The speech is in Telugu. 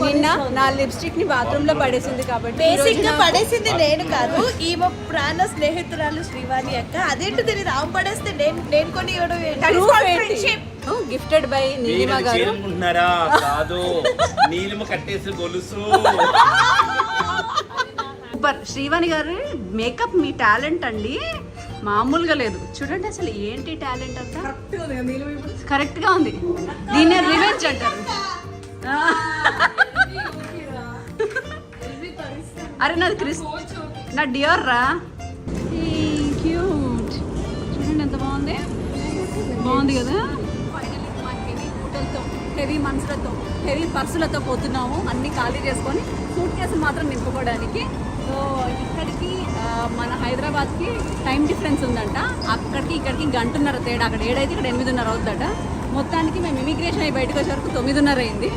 నిన్న నా లిప్స్టిక్ ని బాత్రూమ్ లో పడేసింది కాబట్టి బేసిక్ గా పడేసింది నేను కాదు, ఈమె ప్రాణ స్నేహితురాలు శ్రీవాణి అక్క. అదేంటి తెలియదు, ఆమె పడేస్తే నేను కొని ఇవ్వడం గిఫ్టెడ్ బై నీలిమ గారు. కాదు, నీలిమ కట్టేసి గొలుసు. సూపర్ శ్రీవాణి గారు మేకప్ మీ టాలెంట్ అండి, మామూలుగా లేదు. చూడండి అసలు ఏంటి టాలెంట్ అంతా కరెక్ట్ గా ఉంది. దీన్నే రివెంజ్ అంటారు. అరే నాది నా డియర్ రా, క్యూట్. చూడండి ఎంత బాగుంది, బాగుంది కదా. హెవీ మనసులతో హెవీ పర్సులతో పోతున్నాము, అన్ని ఖాళీ చేసుకొని సూట్ కేసులు మాత్రం నింపుకోవడానికి. సో ఇక్కడికి మన హైదరాబాద్కి టైం డిఫరెన్స్ ఉందంట, అక్కడికి ఇక్కడికి 1 గంటన్నర తేడా. అక్కడ 7 అయితే ఇక్కడ 8:30 అవుతుందట. మొత్తానికి మేము ఇమిగ్రేషన్ అయ్యి బయటకు వచ్చే వరకు 9:30 అయింది.